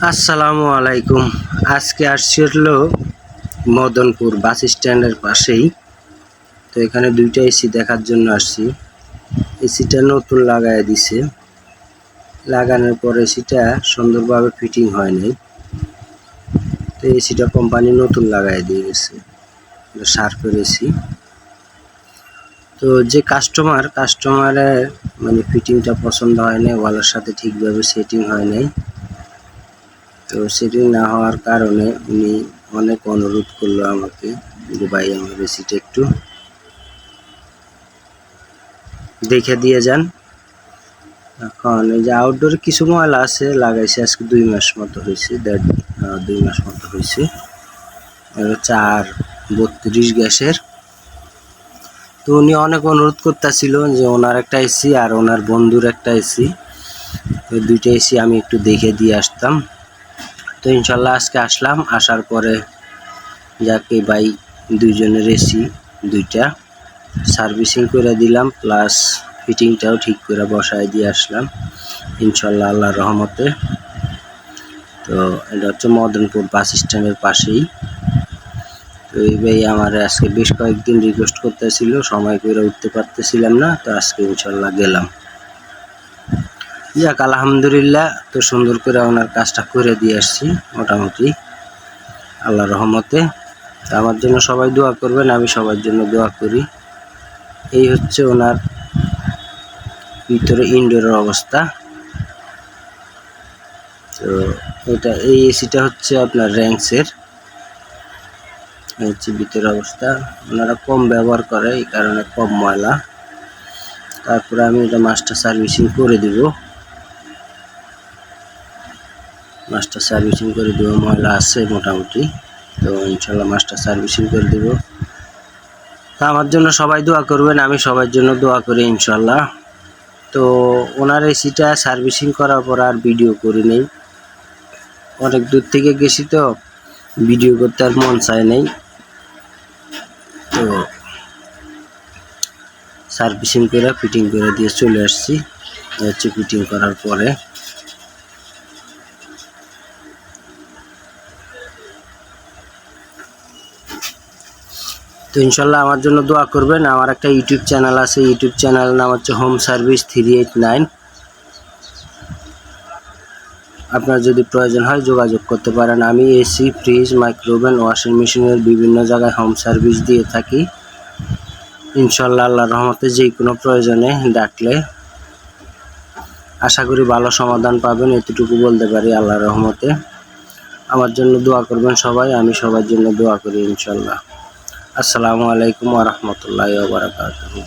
আসসালামু আলাইকুম। আজকে আসছি হলো মদনপুর বাস স্ট্যান্ডের পাশেই। তো এখানে দুইটা এসি দেখার জন্য আসছি। এসিটা নতুন লাগায় দিছে, লাগানোর পর এসিটা সুন্দরভাবে ফিটিং হয় নাই। তো এসিটা কোম্পানি নতুন লাগায় দিয়ে গেছে, শার্পের এসি। তো যে কাস্টমারের মানে ফিটিংটা পছন্দ হয় নাই, ওয়ালের সাথে ঠিকভাবে সেটিং হয় নাই। তো সেটিং না হওয়ার কারণে উনি অনেক অনুরোধ করলো আমাকে যে ভাই আমার এসিটা একটু দেখে দিয়ে যান। এখন এই যে আউটডোরে কিছু ময়লা আছে, লাগাইছে আজকে 2 মাস মতো হয়েছে, 2 মাস মতো হয়েছে। 432 গ্যাসের। তো উনি অনেক অনুরোধ করতেছিল যে ওনার একটা এসি আর ওনার বন্ধুর একটা এসি, তো দুইটা এসি আমি একটু দেখে দিয়ে আসতাম। তো ইনশাল্লাহ আজকে আসলাম, আসার পরে যাকে ভাই দুইজনের এসি দুইটা সার্ভিসিং করে দিলাম, প্লাস ফিটিংটাও ঠিক করে বসায় দিয়ে আসলাম ইনশাল্লাহ আল্লাহর রহমতে। তো এটা হচ্ছে মদনপুর বাস স্ট্যান্ডের পাশেই। তো এই ভাই আমার আজকে বেশ কয়েকদিন রিকোয়েস্ট করতেছিল, সময় করে উঠতে পারতেছিলাম না, তো আজকে ইনশাল্লাহ গেলাম। যাক আলহামদুলিল্লাহ, তো সুন্দর করে ওনার কাজটা করে দিয়ে আসছি মোটামুটি আল্লাহর রহমতে। আমার জন্য সবাই দোয়া করবেন, আমি সবার জন্য দোয়া করি। এই হচ্ছে ওনার ভিতরে ইনডোরের অবস্থা। তো এই এসিটা হচ্ছে আপনার র্যাঙ্কসের, হচ্ছে ভিতরের অবস্থা। ওনারা কম ব্যবহার করে, এই কারণে কম ময়লা। তারপরে আমি এটা মাস্টার সার্ভিসিং করে দিব, ময়লা আছে মোটামুটি। তো ইনশাল্লাহ মাস্টার সার্ভিসিং করে দিব। তা আমার জন্য সবাই দোয়া করবেন, আমি সবার জন্য দোয়া করি ইনশাল্লাহ। তো ওনার এসিটা সার্ভিসিং করার পর আর ভিডিও করি নেই, অনেক দূর থেকে গেছি তো ভিডিও করতে আর মন চায় নেই। তো সার্ভিসিং করে ফিটিং করে দিয়ে চলে আসছি। হচ্ছে ফিটিং করার পরে তো ইনশাল্লাহ আমার জন্য দোয়া করবেন। আমার একটা ইউটিউব চ্যানেল আছে, ইউটিউব চ্যানেলের নাম হচ্ছে হোম সার্ভিস 389। আপনার যদি প্রয়োজন হয় যোগাযোগ করতে পারেন। আমি এসি, ফ্রিজ, মাইক্রোওভেন, ওয়াশিং মেশিনের বিভিন্ন জায়গায় হোম সার্ভিস দিয়ে থাকি ইনশাল্লাহ আল্লাহর রহমতে। যে কোনো প্রয়োজনে ডাকলে আশা করি ভালো সমাধান পাবেন, এতটুকু বলতে পারি আল্লাহর রহমতে। আমার জন্য দোয়া করবেন সবাই, আমি সবার জন্য দোয়া করি ইনশাল্লাহ। আসসালামু আলাইকুম ওয়া রাহমাতুল্লাহি ওয়া বারাকাতুহু।